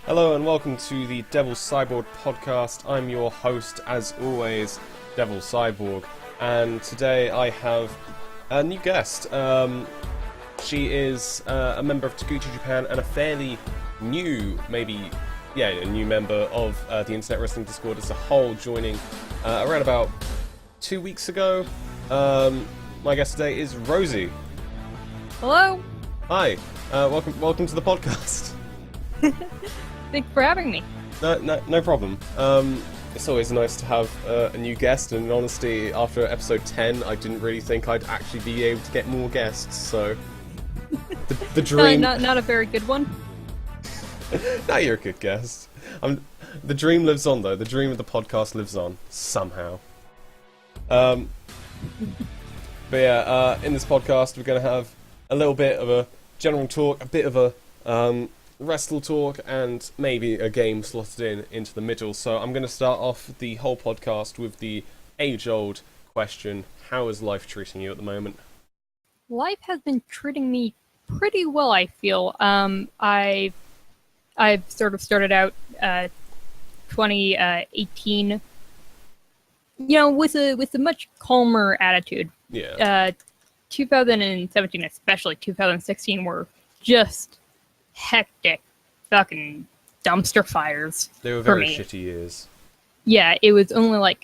Hello and welcome to the Devil Cyborg Podcast. I'm your host, as always, Devil Cyborg, and today I have a new guest. She is a member of Taguchi Japan and a fairly new, a new member of the Internet Wrestling Discord as a whole, joining around about 2 weeks ago. My guest today is Rosie. Hello. Hi. Welcome to the podcast. Thanks for having me. No problem. It's always nice to have a new guest, and honestly, after episode 10, I didn't really think I'd actually be able to get more guests, so... The dream... Not a very good one. No, you're a good guest. The dream lives on, though. The dream of the podcast lives on, somehow. But yeah, in this podcast, we're going to have a little bit of a general talk, a bit of a... wrestle talk, and maybe a game slotted into the middle. So I'm going to start off the whole podcast with the age-old question: how is life treating you at the moment? Life has been treating me pretty well, I feel. I've sort of started out 2018, with a much calmer attitude. Yeah. 2017, especially 2016, were just hectic fucking dumpster fires. They were very shitty years. Yeah, it was only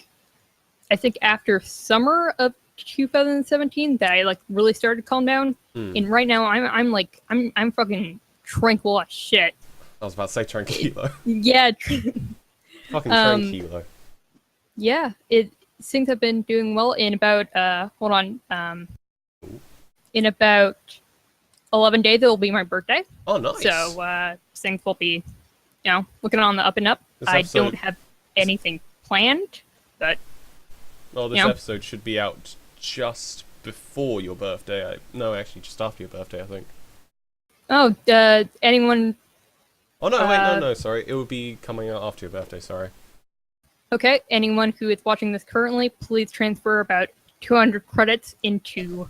I think after summer of 2017 that I really started to calm down. And right now I'm fucking tranquil as shit. I was about to say tranquilo. Yeah. Fucking tranquilo. Yeah, things have been doing well. In about in about 11 days it'll be my birthday. Oh, nice. So things will be, looking on the up and up. I don't have anything planned, but... Well, this episode should be out just before your birthday. No, actually, just after your birthday, I think. Oh, anyone... Oh, no, wait, no, sorry. It will be coming out after your birthday, sorry. Okay, anyone who is watching this currently, please transfer about 200 credits into...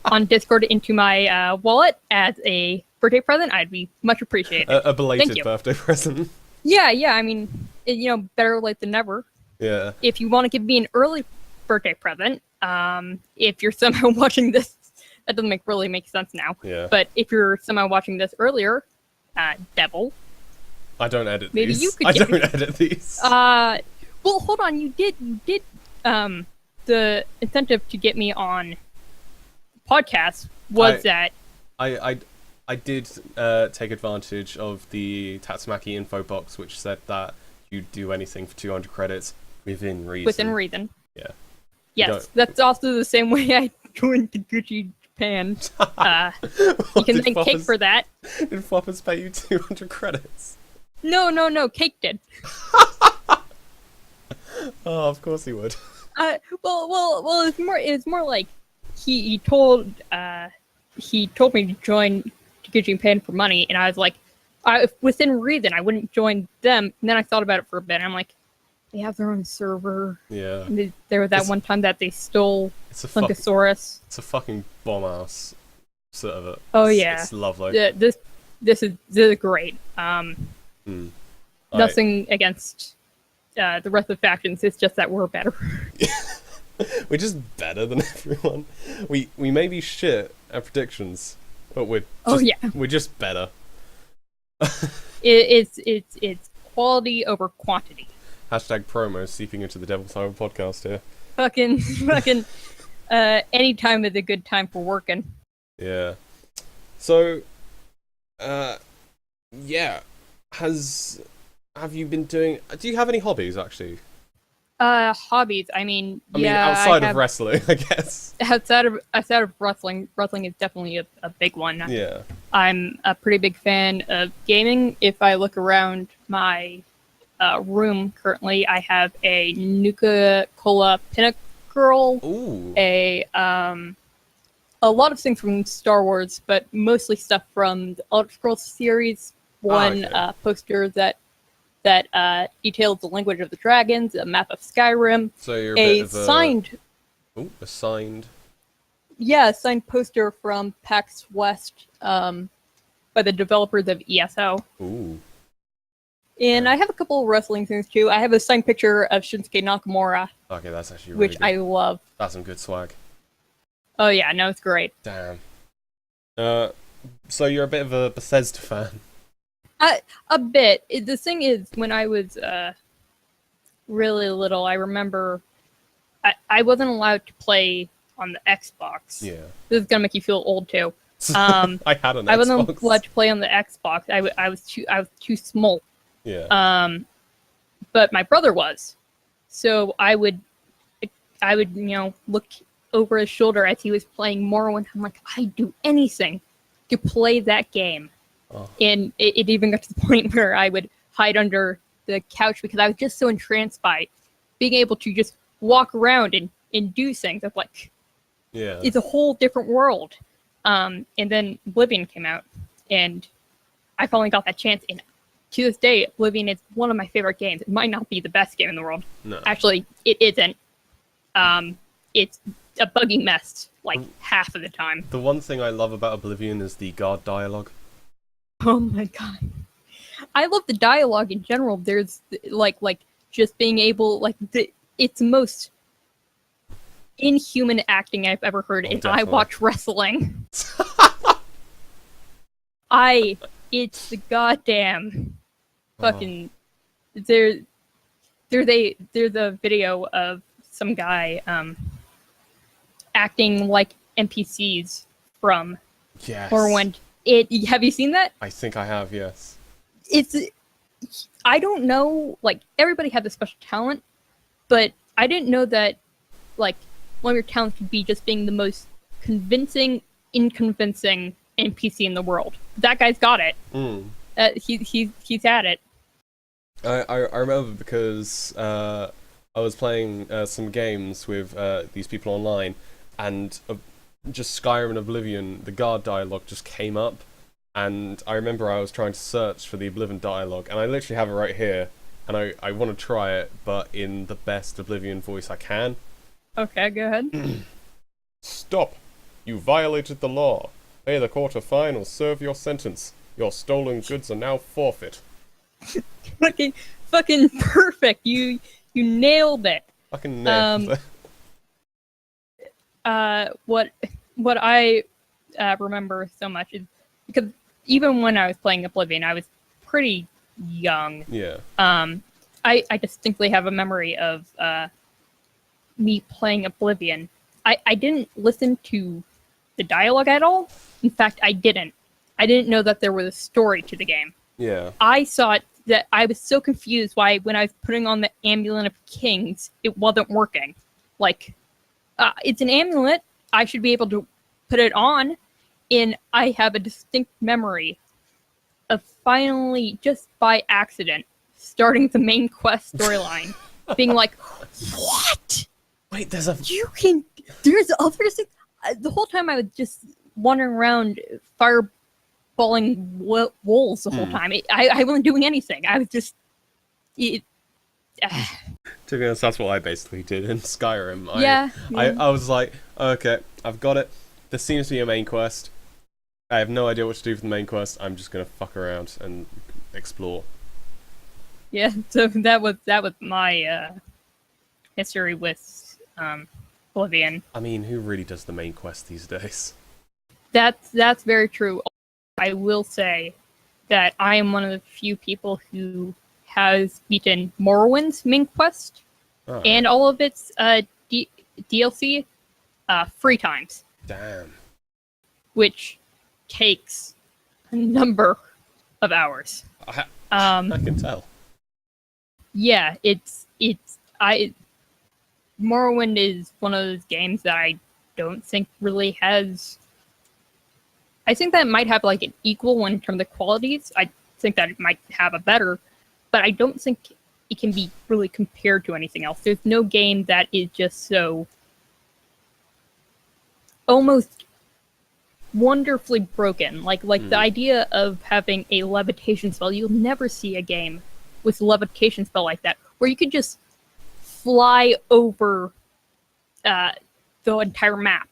on Discord into my wallet as a birthday present. I'd be much appreciated. A belated birthday present. Yeah, I mean, better late than never. Yeah. If you want to give me an early birthday present, if you're somehow watching this, that doesn't really make sense now. Yeah. But if you're somehow watching this earlier, Devil. I don't edit maybe these. You could edit these. Well, hold on. You did. The incentive to get me on podcast was that I did take advantage of the Tatsumaki info box, which said that you'd do anything for 200 credits within reason. Within reason. Yeah. Yes, that's also the same way I joined Taguchi Japan. You can thank Cake for that. Did Floppers pay you 200 credits? No, Cake did. Oh, of course he would. Well, it's more like he told me to join Taguchi Japan for money, and I was like, within reason, I wouldn't join them. And then I thought about it for a bit, and I'm like, they have their own server. Yeah. There was that one time that they stole Funkasaurus. It's a fucking bomb-ass server. Oh, yeah. It's lovely. This is great. Nothing against the rest of the factions. It's just that we're better. We're just better than everyone. We may be shit at predictions, but we're just better. It's quality over quantity. Hashtag promo seeping into the Devil Cyborg Podcast here. Fucking any time is a good time for working. Yeah. So, yeah. Have you been doing... Do you have any hobbies, actually? Hobbies. I mean, outside of wrestling, I guess. Outside of wrestling is definitely a big one. Yeah. I'm a pretty big fan of gaming. If I look around my room currently, I have a Nuka-Cola Pinnacle. Ooh. A lot of things from Star Wars, but mostly stuff from the Elder Scrolls series. One poster that details the language of the dragons, a map of Skyrim. So you're a signed signed Yeah, a signed poster from PAX West by the developers of ESO. Ooh. And I have a couple of wrestling things too. I have a signed picture of Shinsuke Nakamura, Okay, that's actually really which good. I love. That's some good swag. Oh yeah, no, it's great. Damn. So you're a bit of a Bethesda fan? A bit. The thing is, when I was really little, I remember I wasn't allowed to play on the Xbox. Yeah. This is gonna make you feel old too. I had an Xbox. I wasn't allowed to play on the Xbox. I was too small. Yeah. But my brother was, so I would look over his shoulder as he was playing Morrowind. I'm like, I'd do anything to play that game. Oh. And it even got to the point where I would hide under the couch because I was just so entranced by being able to just walk around and do things. I'm like, Yeah. it's a whole different world. And then Oblivion came out, and I finally got that chance. And to this day, Oblivion is one of my favorite games. It might not be the best game in the world. No. Actually, it isn't. It's a buggy mess, like half of the time. The one thing I love about Oblivion is the guard dialogue. Oh my god. I love the dialogue in general. There's like just being able it's the most inhuman acting I've ever heard, and definitely. I watch wrestling. It's the goddamn fucking there's a video of some guy acting like NPCs from Yes. Morrowind. Have you seen that? I think I have, yes. I don't know, like, everybody has a special talent, but I didn't know that, like, one of your talents could be just being the most convincing, inconvincing NPC in the world. That guy's got it. He's at it. I remember because I was playing some games with these people online, and just Skyrim and Oblivion, the guard dialogue just came up, and I remember I was trying to search for the Oblivion dialogue, and I literally have it right here, and I want to try it, but in the best Oblivion voice I can. Okay, go ahead. Stop! You violated the law. Pay the court a fine or serve your sentence. Your stolen goods are now forfeit. fucking perfect. You nailed it. Fucking nailed it. What I remember so much is because even when I was playing Oblivion, I was pretty young. Yeah. I distinctly have a memory of me playing Oblivion. I didn't listen to the dialogue at all. In fact, I didn't know that there was a story to the game. Yeah. I saw it that I was so confused why when I was putting on the Amulet of Kings, it wasn't working. Like, it's an amulet. I should be able to put it on. And I have a distinct memory of finally, just by accident, starting the main quest storyline. Being like, what? Wait, there's other things? The whole time I was just wandering around fireballing walls the whole time. I wasn't doing anything. I was just... To be honest, that's what I basically did in Skyrim. Yeah. I was like, okay, I've got it. There seems to be a main quest. I have no idea what to do for the main quest. I'm just gonna fuck around and explore. Yeah, so that was my history with Oblivion. I mean, who really does the main quest these days? That's very true. I will say that I am one of the few people who has beaten Morrowind's main quest and all of its DLC 3 times. Damn. Which takes a number of hours. I can tell. Yeah, Morrowind is one of those games that I don't think really has... I think that it might have like an equal one in terms of qualities. I think that it might have a better, but I don't think it can be really compared to anything else. There's no game that is just so almost wonderfully broken. Like the idea of having a levitation spell. You'll never see a game with a levitation spell like that, where you could just fly over the entire map.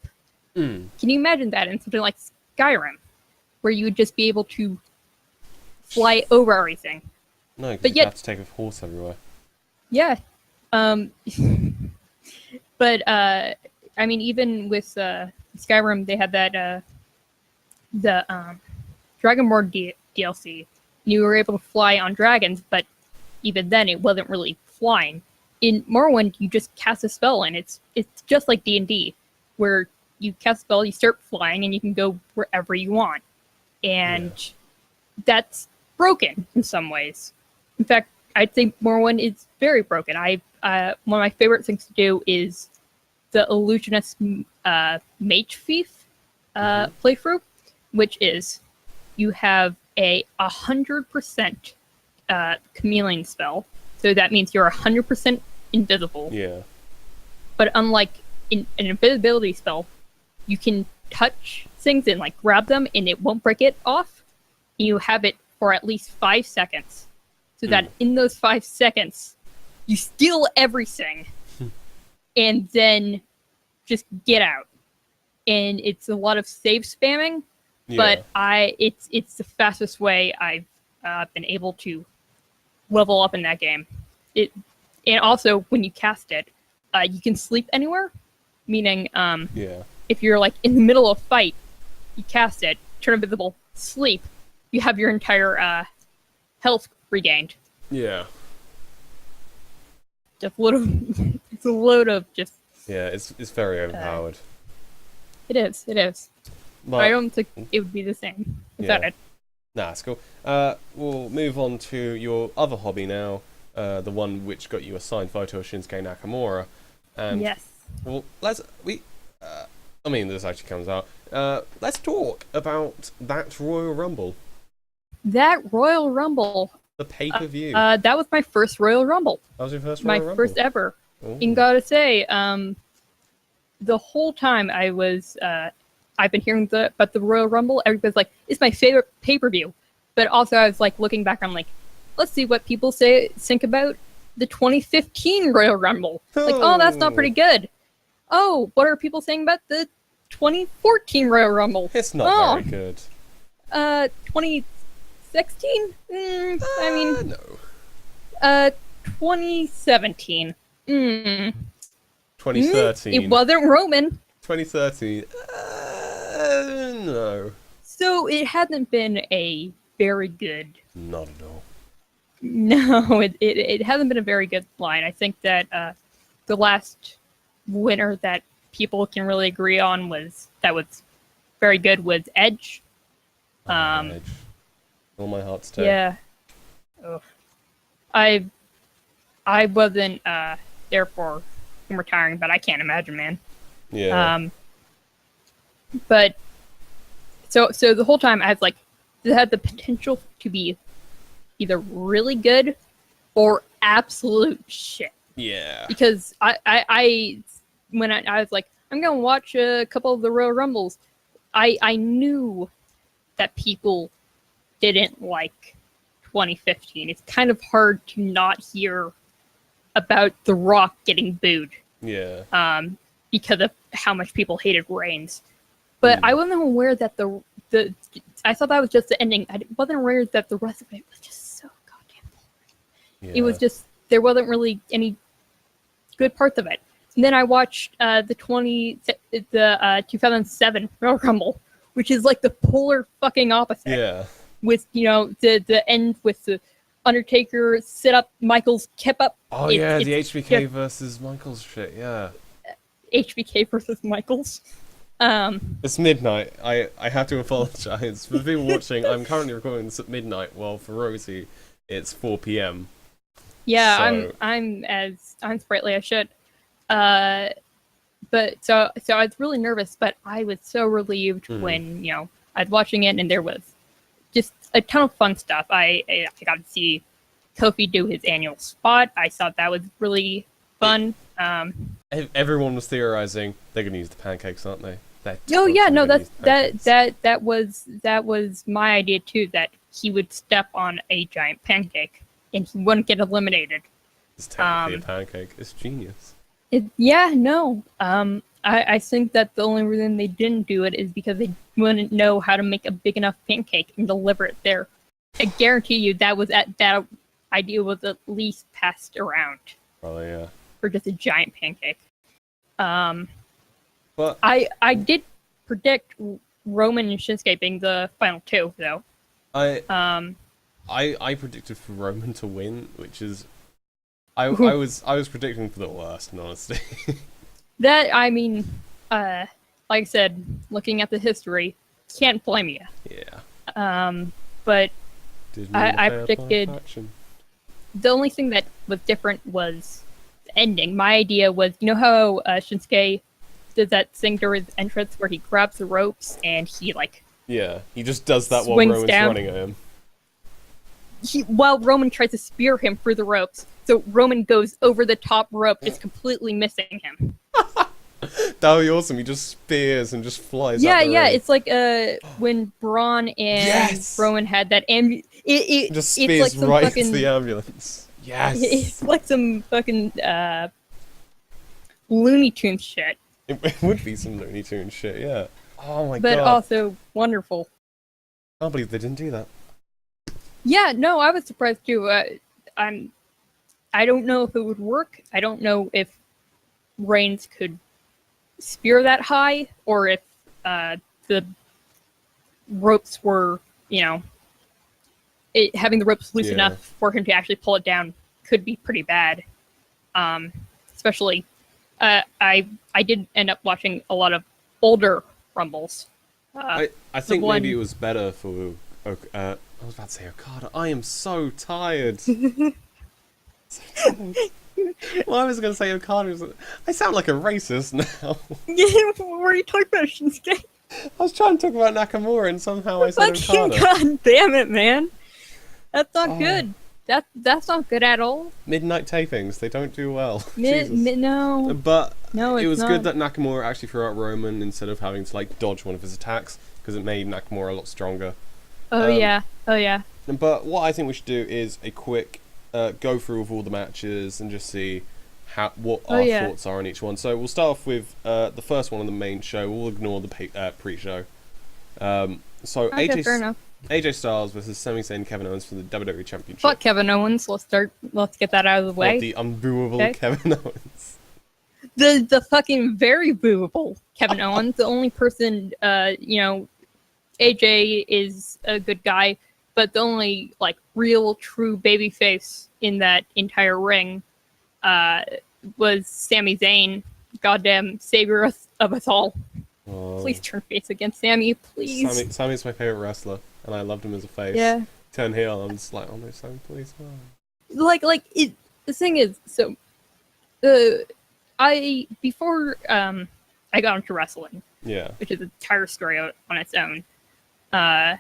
Can you imagine that in something like Skyrim, where you would just be able to fly over everything. No, because But you'd yet- have to take a horse everywhere. Yeah. But I mean, even with Skyrim, they had that the Dragonborn DLC. You were able to fly on dragons, but even then, it wasn't really flying. In Morrowind, you just cast a spell, and it's just like D&D, where you cast a spell, you start flying, and you can go wherever you want. And that's broken in some ways. In fact, I'd say Morrowind is very broken. One of my favorite things to do is the Illusionist Mage Thief playthrough, which is you have a 100% chameleon spell, so that means you're 100% invisible. Yeah. But unlike in an invisibility spell, you can touch things and like grab them, and it won't break it off. You have it for at least 5 seconds, so that in those 5 seconds, you steal everything, and then just get out. And it's a lot of save spamming, but it's the fastest way I've been able to level up in that game. And also when you cast it, you can sleep anywhere, meaning if you're like in the middle of a fight, you cast it, turn invisible, sleep, you have your entire health regained. Yeah. Just it's a load of just. Yeah, it's very overpowered. It is. But I don't think it would be the same without it. Nah, it's cool. We'll move on to your other hobby now, the one which got you a signed photo of Shinsuke Nakamura. And, yes. Well, I mean, this actually comes out. Let's talk about that Royal Rumble. That Royal Rumble. The pay-per-view. That was my first Royal Rumble. That was your first Royal Rumble? My first ever. Ooh. And gotta say, the whole time I've been hearing about the Royal Rumble, everybody's like, it's my favorite pay-per-view. But also I was like looking back, I'm like, let's see what people think about the 2015 Royal Rumble. Like, oh, that's not pretty good. Oh, what are people saying about the 2014 Royal Rumble? It's not very good. 2016? I mean, no. 2017. 2013. It wasn't Roman. 2013. No. So it hasn't been a very good. Not at all. No, it hasn't been a very good line. I think that the last winner that people can really agree on was very good was Edge. Edge. All my heart's too. Yeah. Oh. I wasn't there for him retiring, but I can't imagine, man. Yeah. But so the whole time I was like, this had the potential to be either really good or absolute shit. Yeah. Because I when I was like, I'm gonna watch a couple of the Royal Rumbles, I knew that people didn't like 2015. It's kind of hard to not hear about The Rock getting booed. Yeah. Because of how much people hated Reigns. But I wasn't aware that the I thought that was just the ending. I wasn't aware that the rest of it was just so goddamn boring. Yeah. It was just, there wasn't really any good parts of it. And then I watched the 2007 Royal Rumble, which is like the polar fucking opposite. Yeah. With, the end with the Undertaker sit up, Michaels kept up. Oh, the HBK versus Michaels shit, yeah. HBK versus Michaels. It's midnight. I have to apologize for people watching. I'm currently recording this at midnight, while for Rosie, it's 4 p.m. Yeah, So- I'm sprightly as shit. But so I was really nervous, but I was so relieved when I was watching it, and there was just a ton of fun stuff. I got to see Kofi do his annual spot. I thought that was really fun. Everyone was theorizing they're going to use the pancakes, aren't they? That was my idea too. That he would step on a giant pancake and he wouldn't get eliminated. It's technically a pancake. It's genius. I think that the only reason they didn't do it is because they wouldn't know how to make a big enough pancake and deliver it there. I guarantee you that idea was at least passed around. Probably, yeah. For just a giant pancake. But I did predict Roman and Shinsuke being the final two, though. I predicted for Roman to win, which is I was predicting for the worst, in honesty. That, I mean, like I said, looking at the history, can't blame you. Yeah. But I predicted the only thing that was different was the ending. My idea was, you know how Shinsuke did that thing during his entrance where he grabs the ropes and he he just does that while Roman's running at him. While Roman tries to spear him through the ropes, so Roman goes over the top rope, just completely missing him. That would be awesome. He just spears and just flies. Yeah, out the ring. It's like when Braun and Roman had that it just spears like right into the ambulance. Yes, it's like some fucking Looney Tunes shit. It would be some Looney Tunes shit, yeah. Oh my god. But also wonderful. I can't believe they didn't do that. Yeah, no, I was surprised too. I don't know if it would work. I don't know if Reigns could spear that high, or if the ropes were, having the ropes loose enough for him to actually pull it down could be pretty bad. Especially, I did end up watching a lot of older Rumbles. I think maybe it was better for. I was about to say Okada. I am so tired. Well, I was going to say Okada. I sound like a racist now. What were you talking about, Shinsuke? I was trying to talk about Nakamura and somehow I said Okada. God damn it, man. That's not good. That's not good at all. Midnight tapings, they don't do well. No. But no, it was not. good that Nakamura actually threw out Roman instead of having to dodge one of his attacks, because it made Nakamura a lot stronger. Oh yeah. But what I think we should do is a quick go through of all the matches and just see what our thoughts are on each one. So we'll start off with the first one on the main show. We'll ignore the pre-show. Okay, fair enough. AJ Styles versus Sami Zayn and Kevin Owens for the WWE Championship. Fuck Kevin Owens. Let's get that out of the way. The unbooable Kevin Owens. The fucking very booable Kevin Owens. The only person, AJ is a good guy, but the only real true babyface in that entire ring was Sami Zayn, goddamn savior of us all. Oh. Please turn face against Sami, please. Sami's my favorite wrestler, and I loved him as a face. Yeah. Turn heel, I'm just like, oh no, Sami, please, no. The thing is, so, before I got into wrestling, which is an entire story on its own, I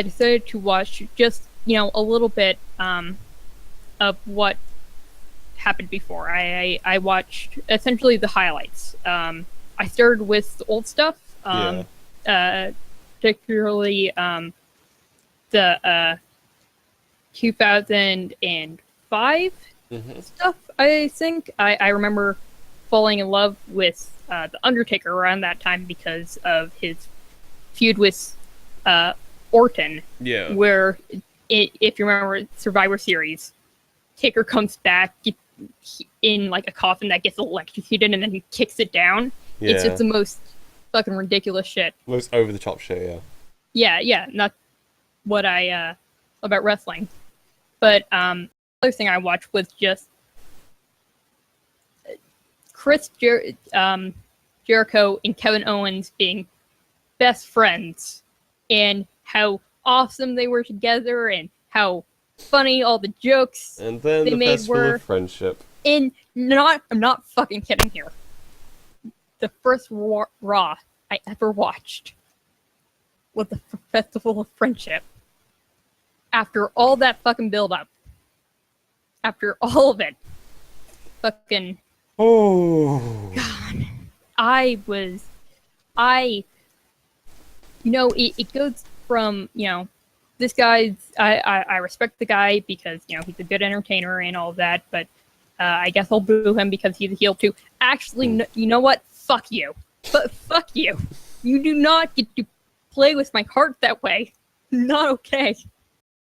decided to watch just a little bit of what happened before. I watched essentially the highlights. I started with the old stuff, particularly the 2005 stuff. I think I remember falling in love with the Undertaker around that time because of his feud with Orton. Yeah. Where, if you remember Survivor Series, Taker comes back in a coffin that gets electrocuted and then he kicks it down. Yeah. It's just the most fucking ridiculous shit. Most over the top shit, yeah. Yeah, not what I about wrestling. But other thing I watched was just Chris Jericho and Kevin Owens being best friends, and how awesome they were together, and how funny all the jokes and then they made were. Of friendship. I'm not fucking kidding here. The first Raw I ever watched was the Festival of Friendship. After all that fucking build-up, after all of it, fucking... Oh. God. It goes from, this guy's, I respect the guy because, he's a good entertainer and all that, but I guess I'll boo him because he's a heel too. Actually, you know what? Fuck you. But fuck you. You do not get to play with my heart that way. Not okay.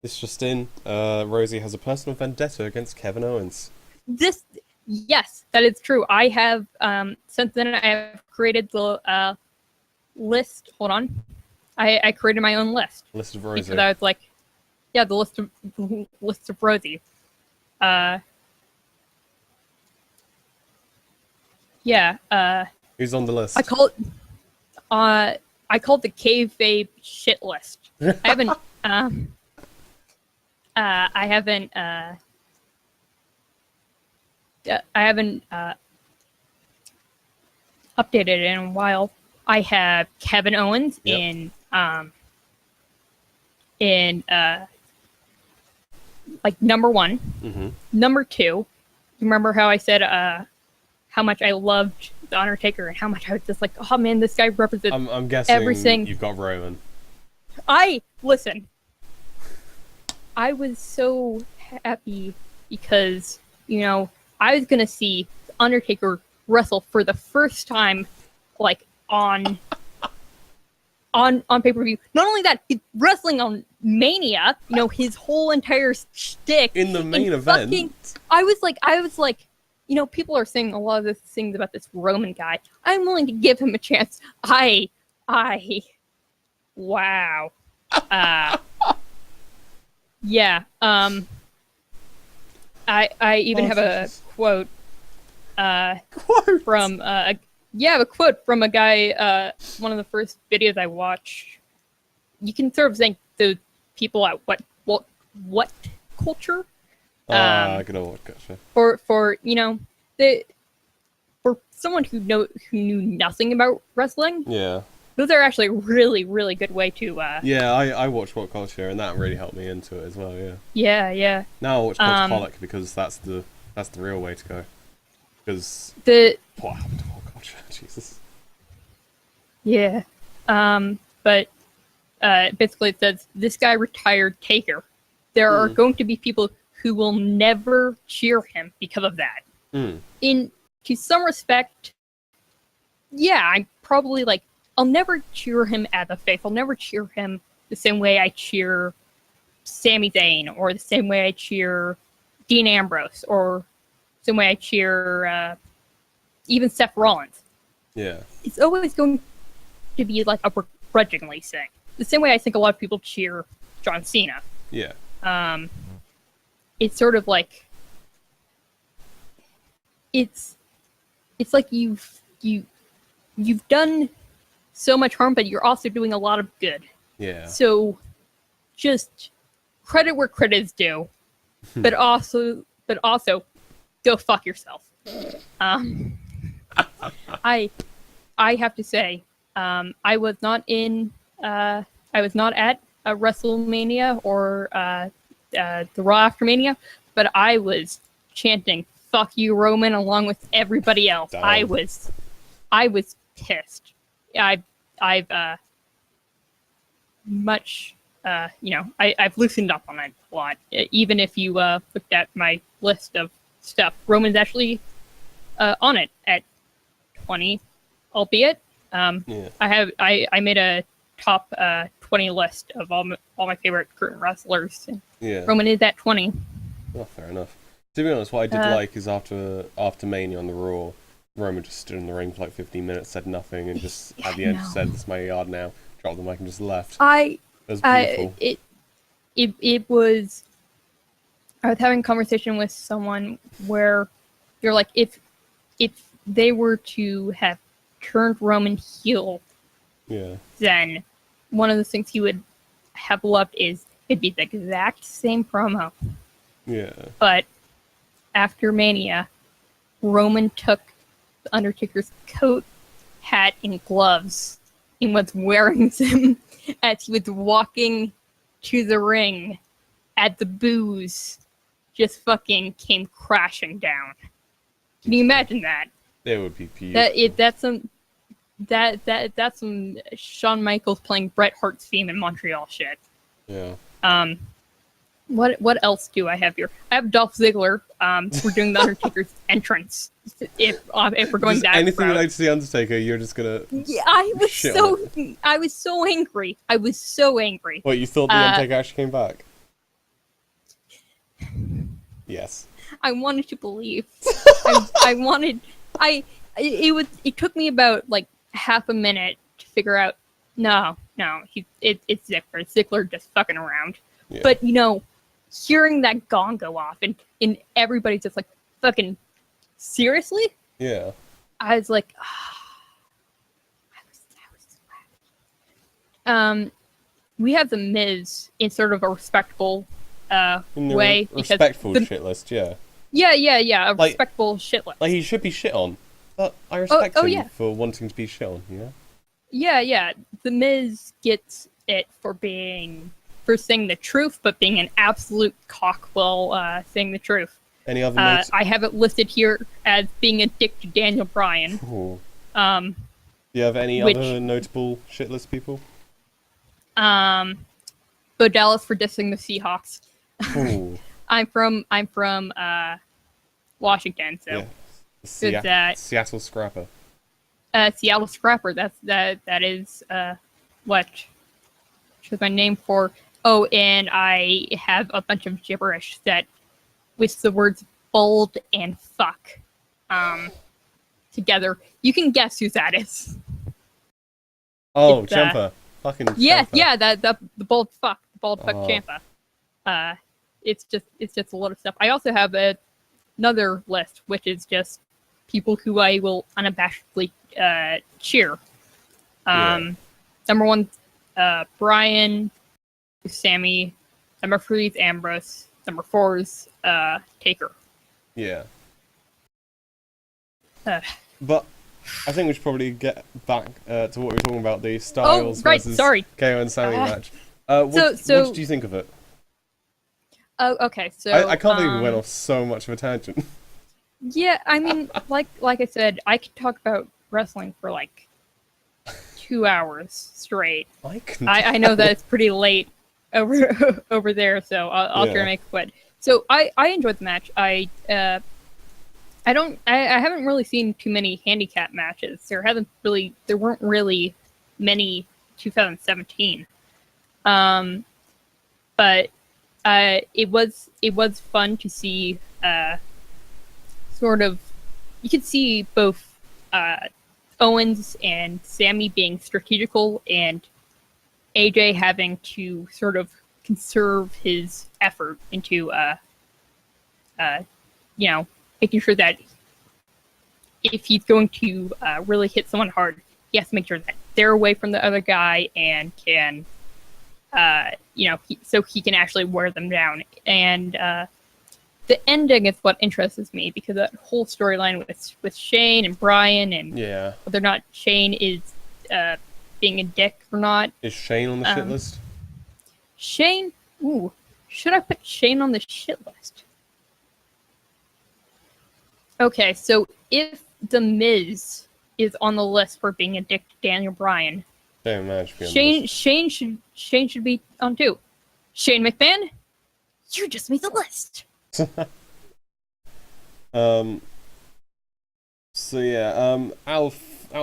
It's just in. Rosie has a personal vendetta against Kevin Owens. Yes, that is true. I have, since then, I have created the list. Hold on. I created my own list. List of Rosie. Because I was like, yeah, the list of Rosie. Yeah. Who's on the list? I call it the kayfabe shit list. I haven't updated it in a while. I have Kevin Owens in like number 1. Mm-hmm. Number 2, remember how I said how much I loved The Undertaker and how much I was just like, oh man, this guy represents I'm guessing everything. You've got Roman. Listen, I was so happy because, I was gonna see The Undertaker wrestle for the first time, like on pay-per-view. Not only that, he's wrestling on Mania, his whole entire shtick. In the main event. I was like, people are saying a lot of these things about this Roman guy. I'm willing to give him a chance. Wow. Yeah. I even have a quote from a quote from a guy, one of the first videos I watched. You can sort of thank the people at what culture. Good old culture. For for someone who knew nothing about wrestling. Yeah. Those are actually a really, really good way to... Yeah, I watch What Culture, and that really helped me into it as well, yeah. Yeah. Now I watch Cultaholic because that's the real way to go. Because... What happened to What Culture? Jesus. Yeah. But basically it says, this guy retired Taker. There are going to be people who will never cheer him because of that. To some respect, yeah, I'm probably like, I'll never cheer him as a face. I'll never cheer him the same way I cheer Sami Zayn, or the same way I cheer Dean Ambrose, or the same way I cheer even Seth Rollins. Yeah. It's always going to be like a begrudgingly thing. The same way I think a lot of people cheer John Cena. Yeah. It's sort of like it's like you've done so much harm, but you're also doing a lot of good. Yeah. So just credit where credit is due, but also go fuck yourself. I have to say, I was not at a WrestleMania or the Raw after Mania, but I was chanting "fuck you, Roman" along with everybody else. Damn. I was pissed. I've loosened up on it a lot. Even if you looked at my list of stuff, Roman's actually on it at 20, albeit. Yeah. I made a top 20 list of all my favorite current wrestlers. And Yeah. Roman is at 20. Oh, fair enough. To be honest, what I did like is after Mania on the Raw, Roman just stood in the ring for like 15 minutes, said nothing, and just at the end just said, "This is my yard now." Dropped the mic and just left. It was beautiful. It was. I was having a conversation with someone where they're like, if they were to have turned Roman heel, Yeah. then one of the things he would have loved is it'd be the exact same promo. Yeah. But after Mania, Roman took the Undertaker's coat, hat, and gloves and was wearing them as he was walking to the ring at the boos just fucking came crashing down. Can you imagine that? It would be beautiful. That's some Shawn Michaels playing Bret Hart's theme in Montreal shit. Yeah. What else do I have here? I have Dolph Ziggler. We're doing the Undertaker's entrance. If we're going Just that anything route. related to the Undertaker, you're just gonna. Yeah, shit on I was so angry. I was so angry. Wait, you thought the Undertaker actually came back? Yes. I wanted to believe. It took me about like half a minute to figure out. No, it's Ziggler. Ziggler just fucking around. Yeah. But hearing that gong go off and everybody's just like fucking seriously. Yeah. I was like, I was so happy. We have the Miz in sort of a respectable In the way. respectful shit list, yeah. Yeah, a respectable shit list. Like, he should be shit on. But I respect him for wanting to be shit on, you know? Yeah. The Miz gets it for saying the truth, but being an absolute cock while saying the truth. Any other notes? I have it listed here as being a dick to Daniel Bryan. Ooh. Do you have any other notable shitless people? Bo Dallas for dissing the Seahawks. Ooh. I'm from Washington, so Seattle Scrapper. Seattle Scrapper. That is what was my name for. Oh, and I have a bunch of gibberish that with the words bold and fuck together. You can guess who that is. Oh, Ciampa. Fucking yeah, Ciampa. yeah, the bold fuck Ciampa. It's just a lot of stuff. I also have another list, which is just people who I will unabashedly cheer. Number one, Brian, Sammy. Number 3 is Ambrose. Number 4 is Taker. Yeah. But I think we should probably get back to what we were talking about, the Styles versus KO and Sammy match. What did you think of it? Oh, okay. So I can't believe we went off so much of a tangent. Yeah, I mean, like I said, I could talk about wrestling for like 2 hours straight. I know that it's pretty over there, so I'll try to make it quick. So I enjoyed the match. I haven't really seen too many handicap matches. There weren't really many 2017. But it was fun to see sort of, you could see both Owens and Sammy being strategical and AJ having to sort of conserve his effort into making sure that if he's going to really hit someone hard, he has to make sure that they're away from the other guy and can so he can actually wear them down. And the ending is what interests me, because that whole storyline with Shane and Brian and whether or not Shane is being a dick or not. Is Shane on the shit list? Shane? Ooh. Should I put Shane on the shit list? Okay, so if The Miz is on the list for being a dick to Daniel Bryan, Shane should be on too. Shane McMahon, you just made the list. Out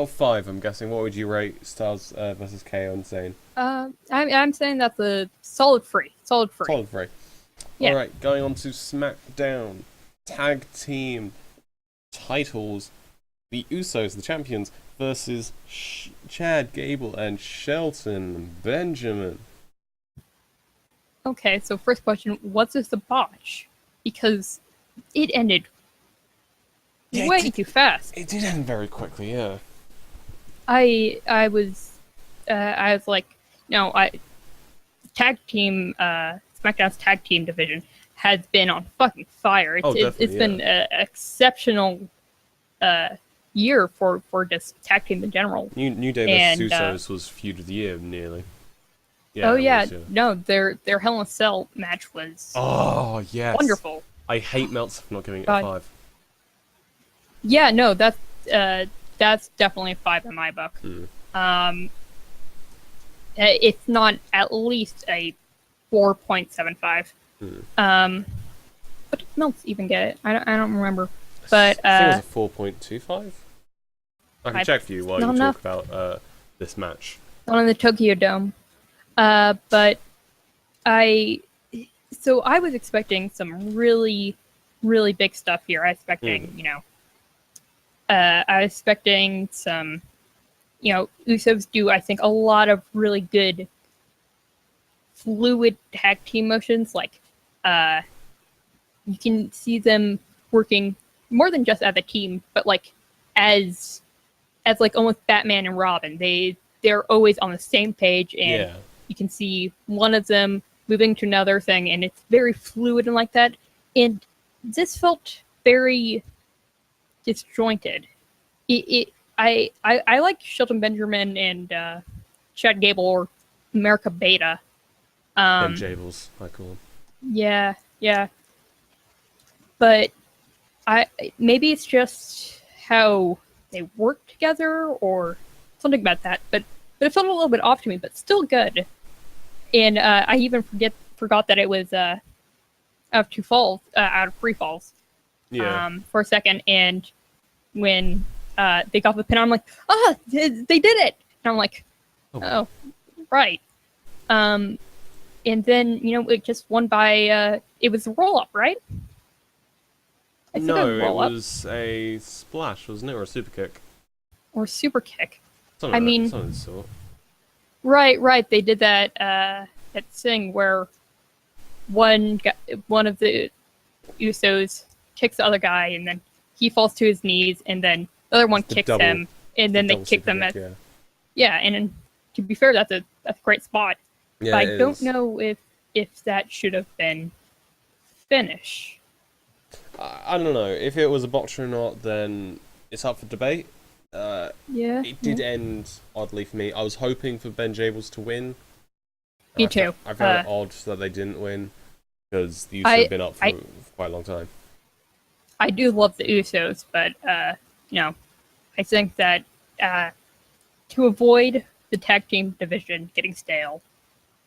of 5, I'm guessing. What would you rate Styles versus KO and Zayn? I'm saying that's a solid 3. Solid 3. Solid 3. Yeah. All right, going on to SmackDown tag team titles. The Usos, the champions, versus Chad Gable and Shelton Benjamin. Okay, so first question, was this a botch? Because it ended way too fast. It did end very quickly, yeah. I was like, no, tag team, SmackDown's tag team division has been on fucking fire. It's been an exceptional year for just tag team in general. New Day vs Usos was feud of the year nearly. Yeah, no, their Hell in a Cell match was wonderful. I hate Meltzer for not giving it a 5. Yeah, no, that's definitely a 5 in my book. It's not at least a 4.75. What did Melts even get? I don't remember. But I think it was a 4.25. I can check for you while you enough. talk about this match. On the Tokyo Dome. But I was expecting some really, really big stuff here. I was expecting, I was expecting some, Usos do, I think, a lot of really good fluid tag team motions. Like, you can see them working more than just as a team, but like as like almost Batman and Robin. They're always on the same page, and you can see one of them moving to another thing, and it's very fluid and like that. And this felt very disjointed. I like Shelton Benjamin and Chad Gable, or America Beta. Ben Jables, I call him. Yeah. But maybe it's just how they work together or something about that. But it felt a little bit off to me, but still good. And I even forgot that it was out of three falls. Yeah. For a second, and when they got the pin, I'm like, they did it. And I'm like, oh right. And then it just won by it was a roll up, right? No, it was a splash, wasn't it, or a super kick? Or super kick. Something of the sort. Right. They did that that thing where one of the Usos kicks the other guy, and then he falls to his knees, and then the other one kicks him, and then they kick them at. Yeah, and then, to be fair, that's a great spot. Yeah, but I don't know if that should have been finish. I don't know if it was a botch or not. Then it's up for debate. It did end oddly for me. I was hoping for Ben Jables to win. Me too. I found it odd that they didn't win, because the Usos have been up for quite a long time. I do love the Usos, but I think that to avoid the tag team division getting stale,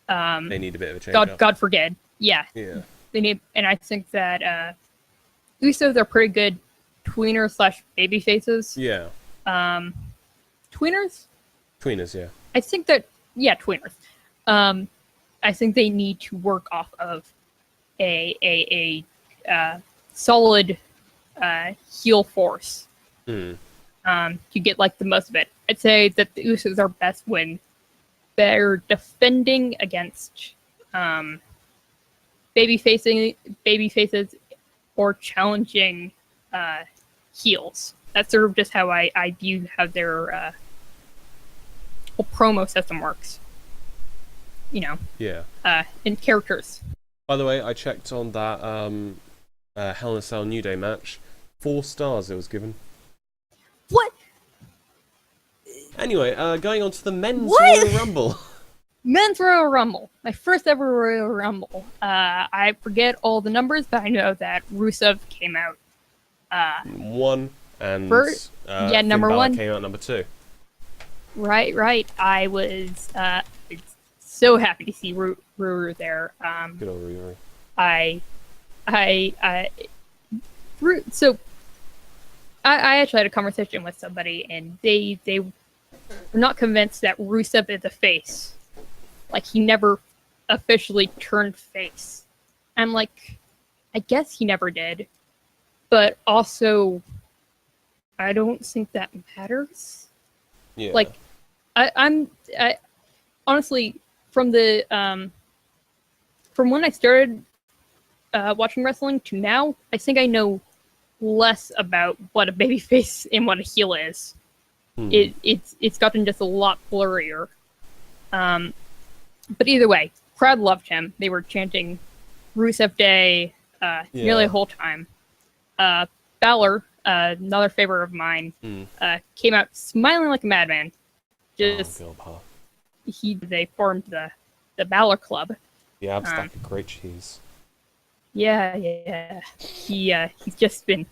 they need a bit of a change. God forbid. Yeah. They need, and I think that Usos are pretty good tweeners / baby faces. Yeah. Tweeners, yeah. I think that tweeners. I think they need to work off of a solid heel force to get like the most of it. I'd say that the Usos are best when they're defending against baby faces or challenging heels. That's sort of just how I view how their whole promo system works. In characters. By the way, I checked on that Hell in a Cell New Day match. 4 stars it was given. What? Anyway, going on to the Men's Royal Rumble. Men's Royal Rumble. My first ever Royal Rumble. I forget all the numbers, but I know that Rusev came out. 1, and number 1 came out number 2. Right. I was so happy to see Ruru there. Good old Ruru. So I actually had a conversation with somebody, and they were not convinced that Rusev is a face. Like, he never officially turned face. I'm like, I guess he never did, but also I don't think that matters. Yeah. Like, I honestly, from the from when I started watching wrestling to now, I think I know less about what a babyface and what a heel is. It's gotten just a lot blurrier. But either way, crowd loved him. They were chanting Rusev Day nearly the whole time. Balor, another favorite of mine, came out smiling like a madman. They formed the Balor Club. The ab stack of great cheese. Yeah. He's just been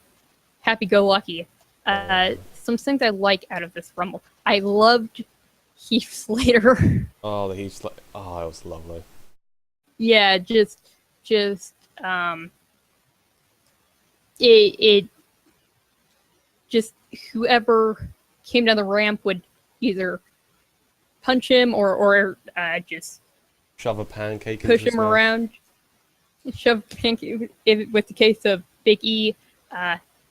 happy-go-lucky. Some things I like out of this Rumble. I loved Heath Slater. Oh, the Heath Slater. Oh, that was lovely. Yeah, just it just whoever came down the ramp would either punch him or just Shove a pancake push into his him mouth. around, shove pancake. With the case of Big E,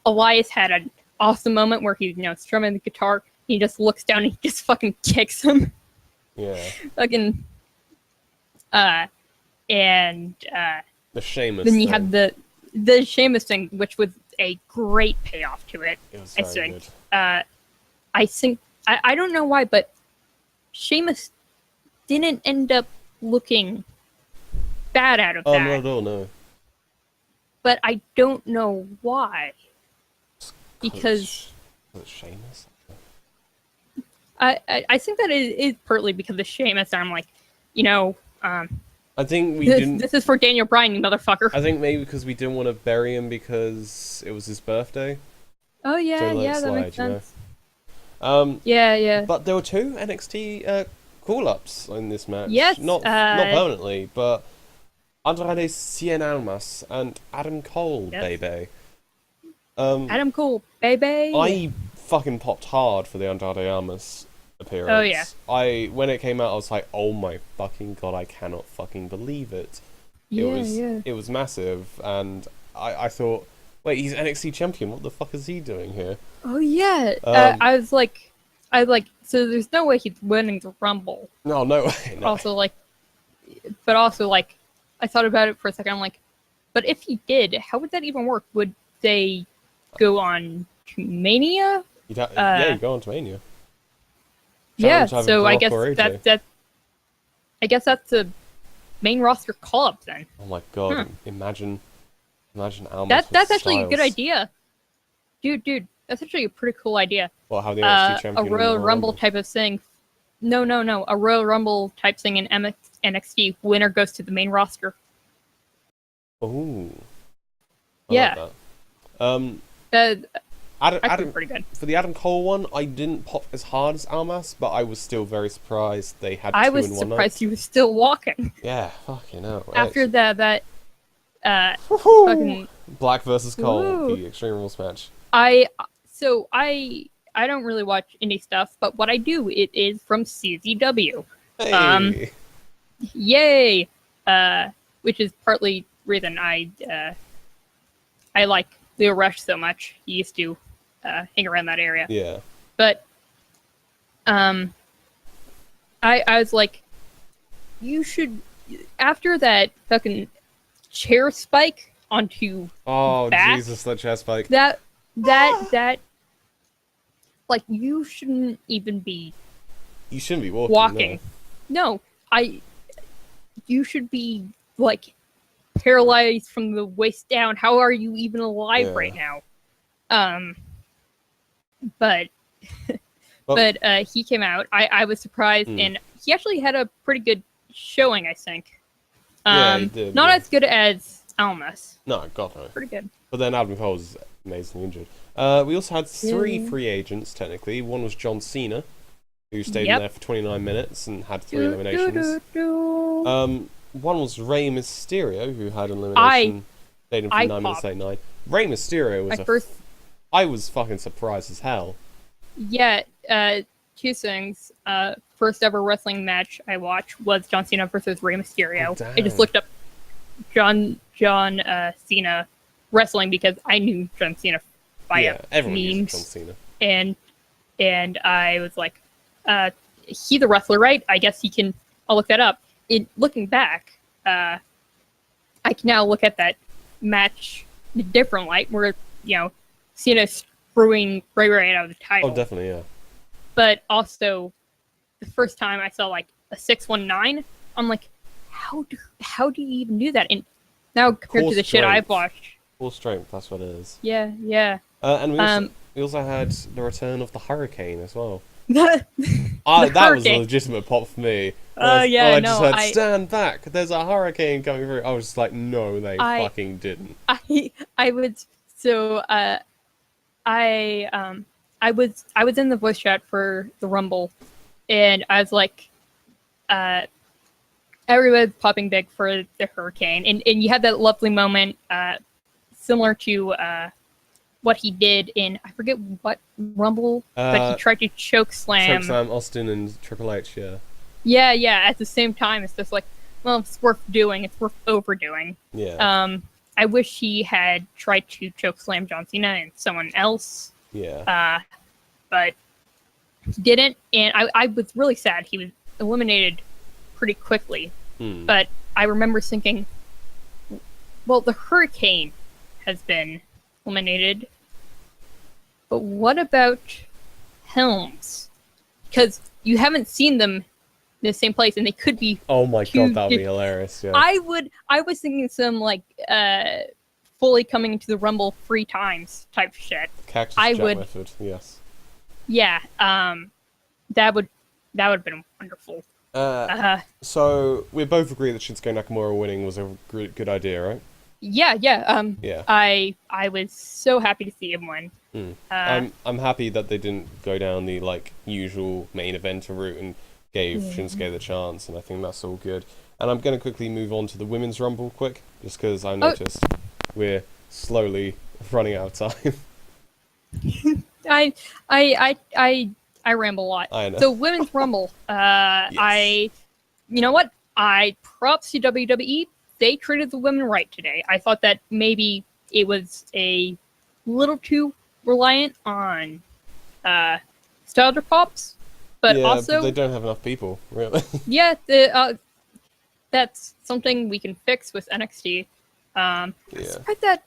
Elias had an awesome moment where he's strumming the guitar. He just looks down and he just fucking kicks him. Yeah. Fucking and The Sheamus then you thing. have the Sheamus thing, which was a great payoff to it. It was I very think. good. I think I don't know why, but Sheamus didn't end up looking bad out of Oh, that. not at all, no. But I don't know why. Because Was it Sheamus? I think that it is partly because of Sheamus. I'm like, I think we didn't. this is for Daniel Bryan, you motherfucker. I think maybe because we didn't want to bury him because it was his birthday. Oh yeah, So let it that slide, makes sense. Yeah. Yeah. But there were two NXT call-ups in this match. Yes, Not permanently, but Andrade Cien Almas and Adam Cole, Yep. baby. Adam Cole, baby. I fucking popped hard for the Andrade Almas appearance. Oh, yeah. When it came out, I was like, oh my fucking god, I cannot fucking believe it. It was massive, and I thought, wait, he's NXT champion. What the fuck is he doing here? Oh yeah. I was like, so there's no way he's winning the Rumble. No way. No. Also, but also, I thought about it for a second. I'm like, but if he did, how would that even work? Would they go on to Mania? You go on to Mania. Yeah. Challenge So I Brock guess or AJ. that's a main roster call up then. Oh my god! Imagine Almas. That's actually a good Styles. idea, dude. That's actually a pretty cool idea. Well, how the NXT champion A win the Royal Rumble type of thing. No. A Royal Rumble type thing in NXT. Winner goes to the main roster. Ooh. Yeah. Like that. Actually Adam, pretty good. for the Adam Cole one, I didn't pop as hard as Almas, but I was still very surprised they had I two was in one surprised night. he was still walking Yeah, fucking hell. after that. Woohoo! Fucking Black versus Cole, Woo. the Extreme Rules match. I don't really watch indie stuff, but what I do, it is from CZW. Hey! Yay! Which is partly reason I like Leo Rush so much. He used to hang around that area. Yeah. But I was like, you should, after that fucking chair spike onto Oh, back, Jesus, that chest spike. that like, you shouldn't even be You shouldn't be walking. walking. No, you should be like paralyzed from the waist down. How are you even alive Yeah. right now? But Well- he came out. I was surprised, and he actually had a pretty good showing, I think. Yeah, he did, Not yeah. as good as Almas. No, God no. Pretty good. But then Adam Cole was amazingly injured. We also had three free agents, technically. One was John Cena, who stayed in there for 29 minutes and had 3 eliminations. One was Rey Mysterio, who had an elimination. Stayed in for 9 minutes, 8-9. Rey Mysterio was I was fucking surprised as hell. Yeah, two things. First ever wrestling match I watched was John Cena versus Rey Mysterio. Oh, damn. I just looked up John Cena wrestling because I knew John Cena by everyone uses memes, John Cena. and I was like, he's a wrestler, right? I guess he can. I'll look that up. Looking back, I can now look at that match in a different light, where Cena screwing Ray out of the title. Oh, definitely, yeah. But also, the first time I saw like a 619, I'm like, how do you even do that? And now compared Core to the shit strength. I've watched, Full strength, that's what it is. yeah. And we also had the return of the Hurricane as well. The That was a Hurricane. legitimate pop for me. Oh, yeah, I no, just heard, I- stand back, there's a hurricane coming through. I was just like, no, they fucking didn't. I was so I was in the voice chat for the Rumble, and I was like, everybody's popping big for the Hurricane, and you had that lovely moment, similar to what he did in, I forget what Rumble, but he tried to choke slam Austin and Triple H. Yeah. At the same time, it's just like, well, it's worth doing. It's worth overdoing. Yeah. I wish he had tried to choke slam John Cena and someone else. Yeah. But he didn't, and I was really sad. He was eliminated pretty quickly. But I remember thinking, well, the Hurricane has been eliminated, but what about Helms? Because you haven't seen them in the same place, and they could be. Oh my god, that would be hilarious! Yeah. I was thinking some like fully coming into the Rumble 3 times type shit. Cactus Jack method, yes. Yeah, that would have been wonderful. So we both agree that Shinsuke Nakamura winning was a good idea, right? Yeah. Yeah. I was so happy to see him win. I'm happy that they didn't go down the like usual main event route and gave Shinsuke the chance, and I think that's all good. And I'm going to quickly move on to the Women's Rumble quick, just because I noticed we're slowly running out of time. I ramble a lot. I know. So Women's Rumble, Yes. You know what? I props to WWE. They treated the women right today. I thought that maybe it was a little too reliant on starter pops, but also but they don't have enough people, really. Yeah, that's something we can fix with NXT. I'm surprised that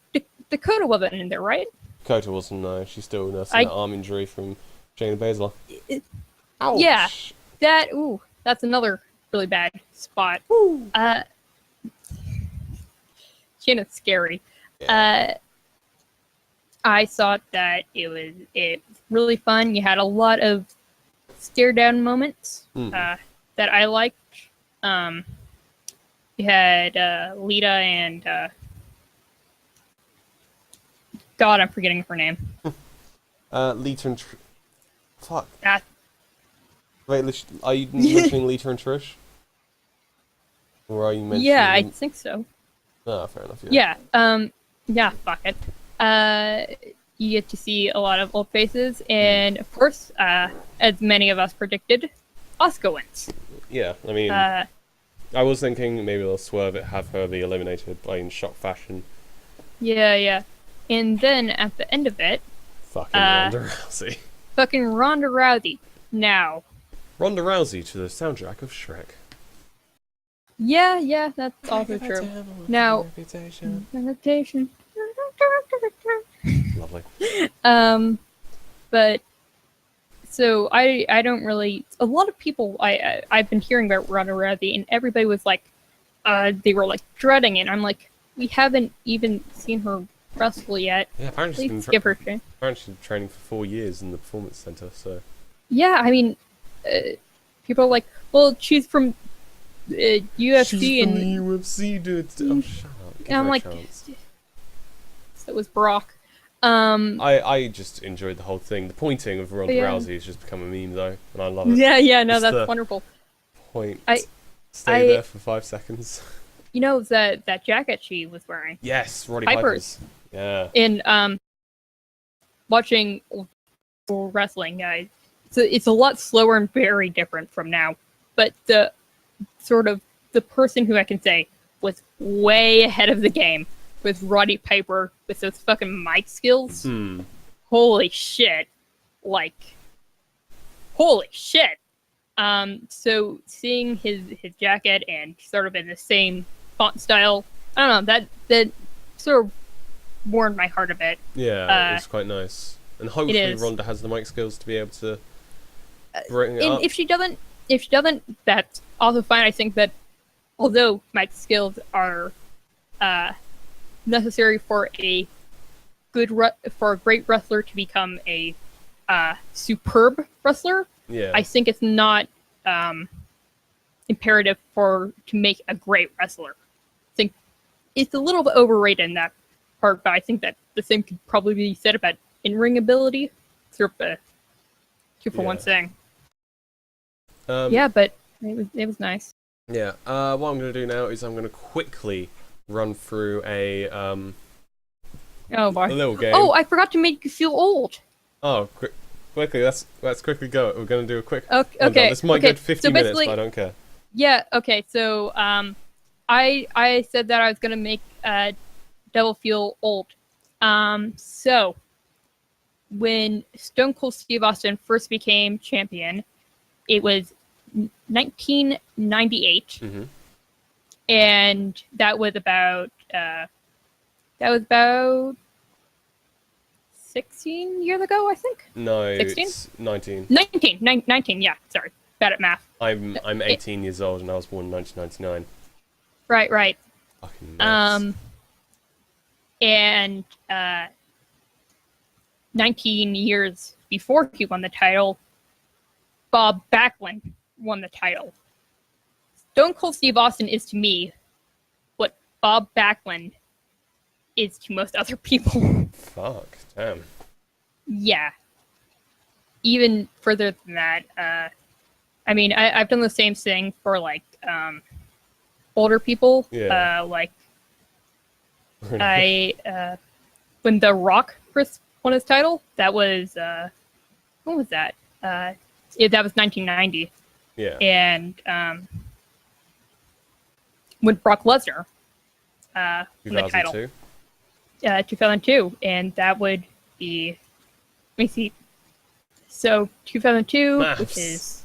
Dakota wasn't in there, right? Dakota wasn't. No, she's still nursing that arm injury from Shayna Baszler. Ouch. Yeah, that's another really bad spot. Shayna's scary. Yeah. I thought that it was really fun. You had a lot of stare down moments that I liked. You had Lita and God, I'm forgetting her name. Lita and fuck. Ah. Wait, are you mentioning Lita and Trish? Or are you mentioning? Yeah, I think so. Oh, fair enough. Yeah. Yeah, fuck it. You get to see a lot of old faces, and of course, as many of us predicted, Asuka wins. Yeah, I mean, I was thinking maybe they'll swerve it, have her be eliminated by in shock fashion. Yeah. And then at the end of it, fucking Ronda Rousey. Fucking Ronda Rousey. Now. Ronda Rousey to the soundtrack of Shrek. Yeah, that's also true. Now, meditation. Lovely. But so I don't really. A lot of people I've been hearing about Ronda Rousey, and everybody was like, they were like dreading it. I'm like, we haven't even seen her wrestle yet. Yeah, apparently Please give her a chance. Apparently she's been training for 4 years in the Performance Center. So. Yeah, I mean, people are like, well, she's from UFC she's and from the UFC, dude. Oh, shut up. Give and I'm her a like, chance. so was Brock. I just enjoyed the whole thing. The pointing of Ronda Rousey has just become a meme, though, and I love it. Yeah, no, Just that's the wonderful. Point. Stay there for 5 seconds. You know that jacket she was wearing? Yes, Roddy Piper's. Yeah. In watching wrestling, guys, it's a lot slower and very different from now. But the sort of the person who I can say was way ahead of the game was Roddy Piper with those fucking mic skills. Holy shit. Holy shit. So seeing his jacket and sort of in the same font style, I don't know, that sort of warmed my heart a bit. Yeah, it's quite nice. And hopefully Ronda has the mic skills to be able to bring it up. If she doesn't, that's also fine. I think that although mic skills are necessary for a great wrestler to become a superb wrestler, I think it's not imperative to make a great wrestler. I think it's a little bit overrated in that part, but I think that the same could probably be said about in-ring ability. Sort of a two for one thing. Yeah, but it was nice. Yeah. What I'm going to do now is I'm going to quickly run through a Oh boy. little game. Oh, I forgot to make you feel old. Oh, quickly. Let's quickly go. We're going to do a quick. Okay. Hold on, this might go Okay. 50 So minutes, basically, but I don't care. yeah. Okay. So I said that I was gonna make Devil feel old. So when Stone Cold Steve Austin first became champion, it was 1998, Mm-hmm. and that was about 16 years ago, I think. No, 16? it's 19. 19, yeah. Sorry, bad at math. I'm 18 years old and I was born in 1999. Right. Fucking nuts. And 19 years before he won the title, Bob Backlund won the title. Stone Cold Steve Austin is to me what Bob Backlund is to most other people. Fuck, damn. Yeah. Even further than that, I mean, I've done the same thing for like older people. Yeah. Like when The Rock first won his title, that was when was that? That was 1990. Yeah. And when Brock Lesnar won the title, 2002. 2002, and that would be, let me see. So 2002, Maths. which is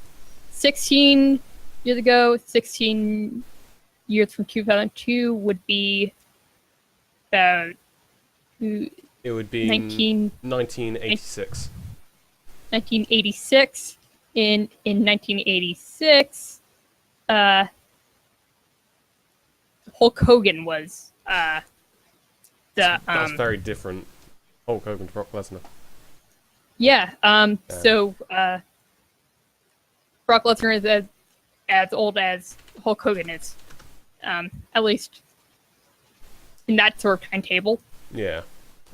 16 years ago. 16 years from 2002 would be about It would be 1986. 1986. In 1986, Hulk Hogan was That's very different. Hulk Hogan to Brock Lesnar. yeah. So Brock Lesnar is as old as Hulk Hogan is, at least in that sort of timetable. Yeah.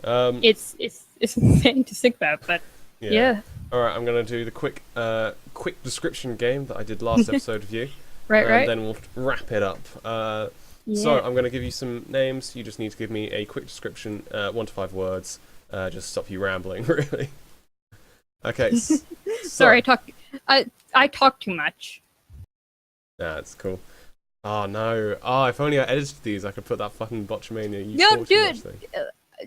It's insane to think about, but yeah. Alright, I'm going to do the quick description game that I did last episode of you. Right. And then we'll wrap it up. So Yeah. I'm going to give you some names. You just need to give me a quick description, 1 to 5 words. Just stop you rambling, really. Okay. Sorry, I talk too much. That's cool. Oh no. Oh, if only I edited these, I could put that fucking Botchamania. You No, talk too much thing.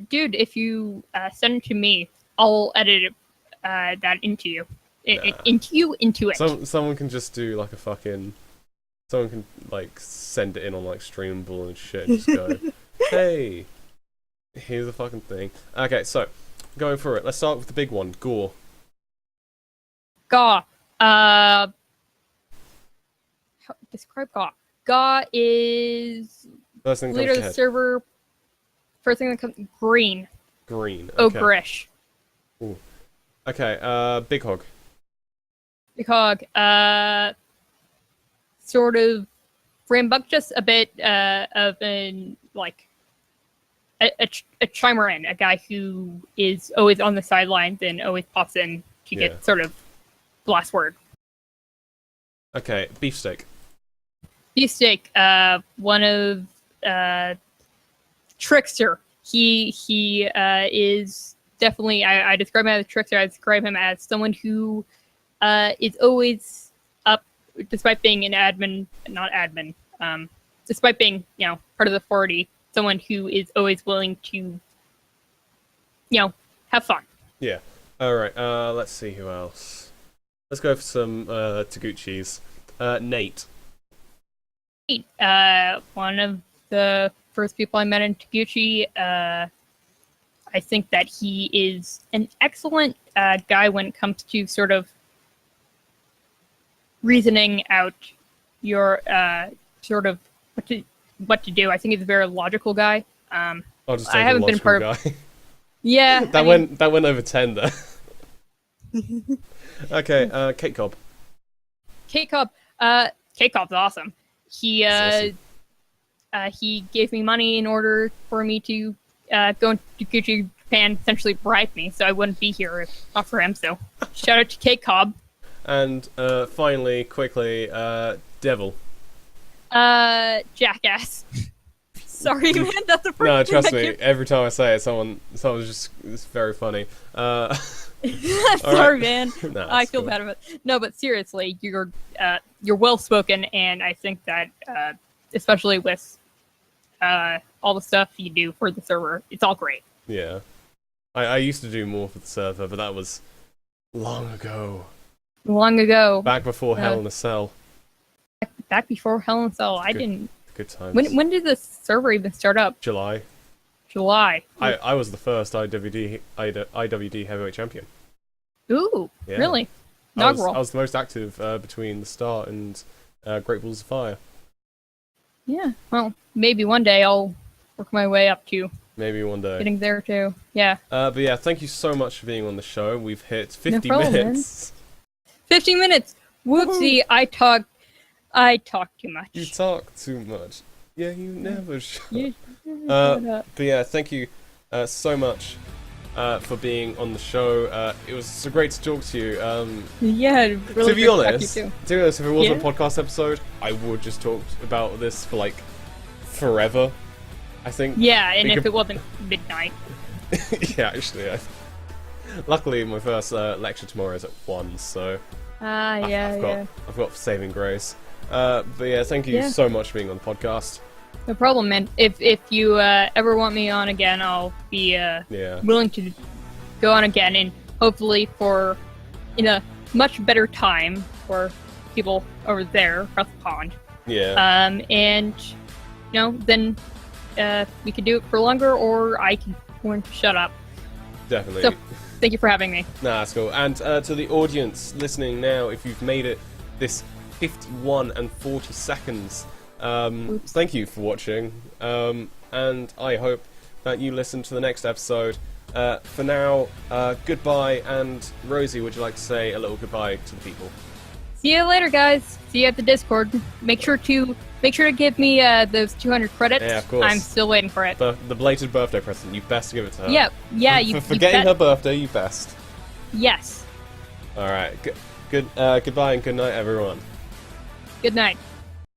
Dude, if you send it to me, I'll edit it, that into you. Into it. Someone can just do like a fucking. Someone can like send it in on like Streamable and shit. And just go, hey, here's the fucking thing. Okay, so going through it. Let's start with the big one. Gore. Gaw. How, describe Gaw. Gaw is First thing leader comes of to the head. server. First thing that comes, green. Green. Okay. Ogreish. Okay. Big Hog. Big Hog. Sort of rambunctious, a bit of an like a chimer in, a guy who is always on the sidelines and always pops in to Yeah. get sort of the last word. Okay. Beefsteak. Beefsteak, one of trickster. He is definitely. I describe him as a trickster. I describe him as someone who is always up, despite being an admin, not admin. Despite being part of the 40, someone who is always willing to have fun. Yeah. All right. Let's see who else. Let's go for some Taguchis. Nate. One of the first people I met in Taguchi. I think that he is an excellent guy when it comes to sort of reasoning out your sort of what to do. I think he's a very logical guy. I'll just take I haven't been part of. Yeah, that went over 10 there. Okay. Cake Cobb. Cake Cobb. Cake Cobb's awesome. He That's he gave me money in order for me to go into Taguchi Japan, essentially bribe me, so I wouldn't be here if not for him. So shout out to Cake Cobb. And finally, quickly, Devil. Jackass. Sorry, man. That's the first No, thing trust that me. Every time I say it, someone's just it's very funny. Sorry, man. Nah, I it's feel cool. bad about it. No, but seriously, you're well spoken, and I think that especially with all the stuff you do for the server, it's all great. Yeah, I used to do more for the server, but that was long ago. Long ago, Back before Hell in a Cell. back before Hell in a Cell, I didn't. Good times. When did the server even start up? July. July. I was the first IWD heavyweight champion. Ooh, Yeah. really? I was Inaugural. the most active between the start and Great Balls of Fire. Yeah. Well, maybe one day I'll work my way up to Maybe one day. getting there too. Yeah. But yeah, thank you so much for being on the show. We've hit 50 problem, minutes. 50 minutes. Whoopsie! I talk too much. You talk too much. Yeah, you never shut You- But yeah, thank you so much for being on the show. It was so great to talk to you. Yeah. Really To be good to talk honest, to you too. if it wasn't Yeah. a podcast episode, I would just talk about this for like forever. I think. Yeah, and we if could- it wasn't midnight. Yeah, actually, luckily my first lecture tomorrow is at 1, so I've got saving grace. But yeah, thank you Yeah. so much for being on the podcast. No problem, man. If you ever want me on again, I'll be Yeah. willing to go on again, and hopefully in a much better time for people over there across the pond. Yeah. And then we could do it for longer, or I can learn to shut up. Definitely. So, thank you for having me. Nah, that's cool. And to the audience listening now, if you've made it this 51 and 40 seconds, thank you for watching. And I hope that you listen to the next episode. For now, goodbye. And Rosie, would you like to say a little goodbye to the people? See you later, guys. See you at the Discord. Make sure to give me those 200 credits. Yeah, of course. I'm still waiting for it. The belated birthday present. You best give it to her. Yeah. For forgetting her birthday, you best. Yes. All right. Goodbye and good night, everyone. Good night.